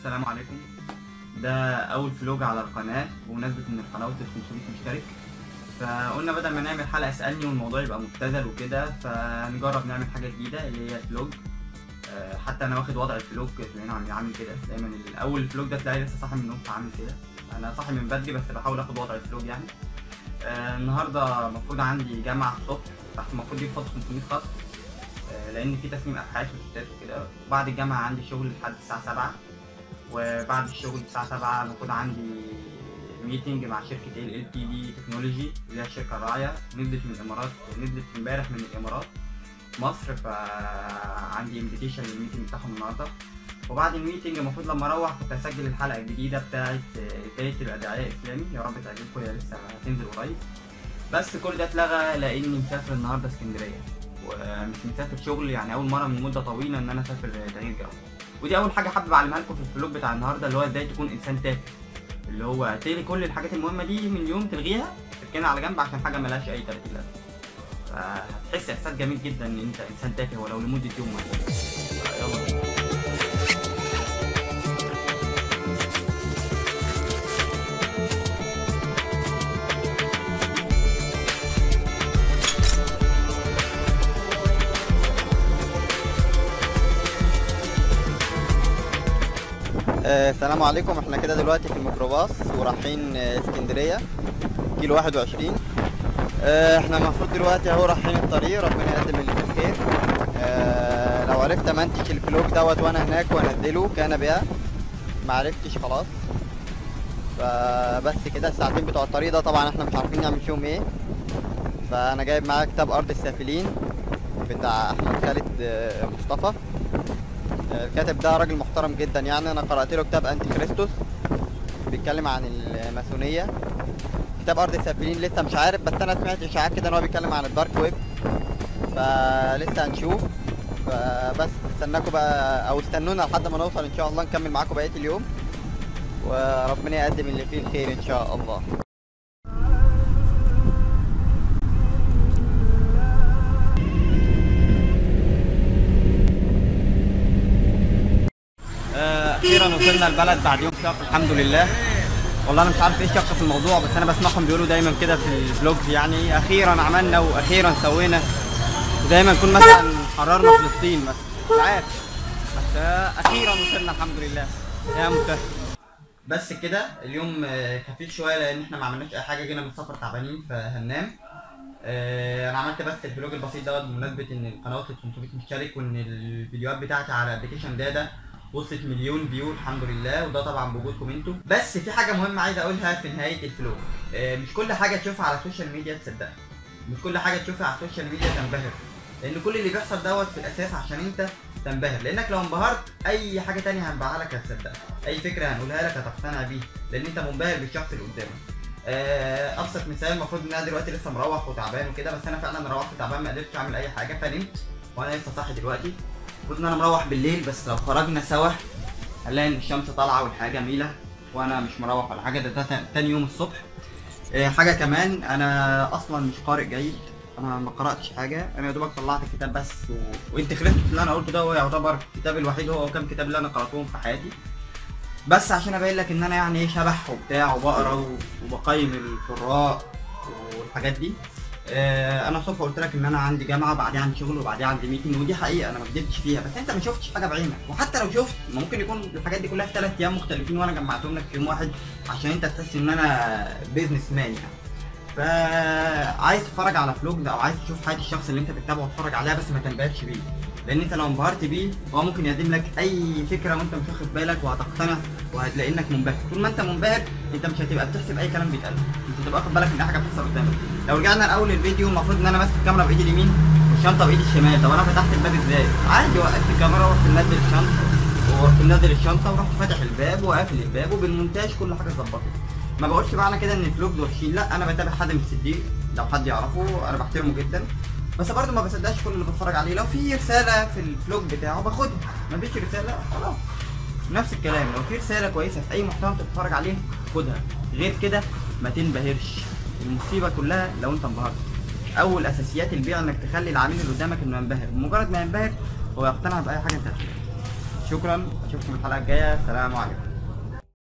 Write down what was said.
السلام عليكم. ده اول فلوج على القناه بمناسبه ان القناه وصلت 500 مشترك، فقلنا بدل ما نعمل حلقه اسالني والموضوع يبقى مبتذل وكده، فنجرب نعمل حاجه جديده اللي هي فلوج. حتى انا واخد وضع الفلوج تلاقيني عامل كده. دايما الاول الفلوج ده تلاقي لسه صاحي من النوم فعامل كده. انا صاحي من بدري بس بحاول اخد وضع الفلوج يعني. النهارده المفروض عندي جامعه الصبح، تحت المفروض يفضل 500 خط، لان في تسليم ابحاث وشتات وكده. وبعد الجامعه عندي شغل لحد الساعه 7، وبعد الشغل الساعه 7 المفروض عندي ميتنج مع شركه LTD تكنولوجي اللي هي الشركه الراعيه. نزلت من الامارات، نزلت امبارح من الامارات مصر، فعندي انفيتيشن للميتنج بتاعهم النهارده. وبعد الميتنج المفروض لما اروح كنت هسجل الحلقه الجديده بتاعت بدايه الادعياء الاسلامي، يا رب تعجبكم، هي لسه هتنزل قريب. بس كل ده اتلغى لاني مسافر النهارده اسكندريه، ومش مسافر شغل، يعني اول مره من مده طويله ان انا اسافر تغيير جو. ودي اول حاجه حابب اعلمها لكم في الفلوج بتاع النهارده، اللي هو ازاي تكون انسان تافه، اللي هو تلغي كل الحاجات المهمه دي من اليوم، تلغيها تركنها على جنب عشان حاجه ملهاش اي 30 لازمه. فهتحس احساس جميل جدا ان انت انسان تافه ولو لمده يوم مثلا. يلا بينا. السلام عليكم. احنا كده دلوقتي في الميكروباص ورايحين اسكندريه كيلو 21. احنا المفروض دلوقتي اهو رايحين الطريق، ربنا يقدم اللي في الخير. لو عرفت امنتج الفلوج دوت وانا هناك وانزله كان بها، معرفتش خلاص. فبس كده الساعتين بتوع الطريق ده طبعا احنا مش عارفين نعمل فيهم ايه. فانا جايب معايا كتاب ارض السافلين بتاع احمد خالد مصطفى. الكاتب ده راجل محترم جدا، يعني انا قرأت له كتاب انتي كريستوس بيتكلم عن الماسونية. كتاب ارض السافلين لسه مش عارف، بس انا سمعت اشاعات كده ان هو بيتكلم عن الدارك ويب، فلسه هنشوف. فبس استناكم بقى او استنونا لحد ما نوصل ان شاء الله، نكمل معاكم بقية اليوم وربنا يقدم اللي فيه الخير ان شاء الله. اخيرا وصلنا البلد بعد يوم شاق الحمد لله. والله انا مش عارف ايه الشق في الموضوع، بس انا بسمعهم بيقولوا دايما كده في الفلوجز، يعني اخيرا عملنا واخيرا سوينا، ودايما نكون مثلا حررنا فلسطين مثلا، مش عارف، بس اخيرا وصلنا الحمد لله يا مسهل. بس كده اليوم خفيف شويه لان احنا ما عملناش اي حاجه، جينا من السفر تعبانين فهننام. انا عملت بس الفلوج البسيط دوت بمناسبه ان القناه وصلت 500 مشترك، وان الفيديوهات بتاعتي على ابلكيشن دادا وصلت مليون فيو الحمد لله، وده طبعا بوجودكم انتوا. بس في حاجه مهمه عايز اقولها في نهايه الفلوج. مش كل حاجه تشوفها على السوشيال ميديا تصدقها، مش كل حاجه تشوفها على السوشيال ميديا تنبهر، لان كل اللي بيحصل دوت في الاساس عشان انت تنبهر، لانك لو انبهرت اي حاجه تانية هنبعها لك هتصدقها، اي فكره هنقولها لك هتقتنع بيها، لان انت منبهر بالشخص اللي قدامك. ابسط مثال، المفروض ان انا دلوقتي لسه مروح وتعبان وكده، بس انا فعلا روحت تعبان ما قدرتش اعمل اي حاجه فنمت، وانا لسه صاحي دلوقتي. المفروض ان انا مروح بالليل، بس لو خرجنا سوا هنلاقي ان الشمس طالعه والحياه جميله، وانا مش مروح ولا حاجه، ده تاني يوم الصبح. حاجه كمان، انا اصلا مش قارئ جيد، انا ما قراتش حاجه، انا يا دوبك طلعت الكتاب بس وانت خلصت اللي انا قلته ده، هو يعتبر الكتاب الوحيد، هو كام كتاب اللي انا قراتهم في حياتي، بس عشان ابين لك ان انا يعني ايه شبح وبتاع وبقرا وبقيم القراء والحاجات دي. انا الصبح قلت لك ان انا عندي جامعه، بعديها عندي شغل، وبعديها عندي ميتنج، ودي حقيقه انا ما كدبتش فيها، بس انت ما شفتش حاجه بعينك، وحتى لو شفت ممكن يكون الحاجات دي كلها في 3 ايام مختلفين وانا جمعتهم لك في يوم واحد عشان انت تحس ان انا بيزنس مان يعني. فعايز تتفرج على فلوج او عايز تشوف حياه الشخص اللي انت بتتابعه وتتفرج عليها، بس ما تنبهرش بيه، لان انت لو انبهرت بيه هو ممكن يقدم لك اي فكره وانت مش واخد بالك وهتقتنع وهتلاقي انك منبهر. طول ما انت منبهر انت مش هتبقى بتحسب اي كلام بيتقال، انت هتبقى واخد بالك ان حاجه بتحصل قدامك. لو رجعنا لاول الفيديو، المفروض ان انا ماسك الكاميرا بايدي اليمين والشنطه بايدي الشمال. طب انا فتحت الباب ازاي؟ عادي، وقفت الكاميرا ورحت منزل الشنطه، ورحت منزل الشنطه ورحت فاتح الباب وقافل الباب، وبالمونتاج كل حاجه اتظبطت. ما بقولش معنى كده ان الفلوج وحشين، لا، انا بتابع حد من الصديق، لو حد يعرفه انا بحترمه جدا، بس برضه ما بصدقش كل اللي بتفرج عليه. لو في رساله في الفلوج بتاعه باخدها، ما فيش رساله خلاص. نفس الكلام، لو في رساله كويسه في اي محتوى انت بتتفرج عليه خدها، غير كده ما تنبهرش. المصيبه كلها لو انت انبهرت. اول اساسيات البيع انك تخلي العميل اللي قدامك انه ينبهر، بمجرد ما ينبهر هو يقتنع باي حاجه انت هتقولها. شكرا، اشوفكم الحلقه الجايه، سلام عليكم.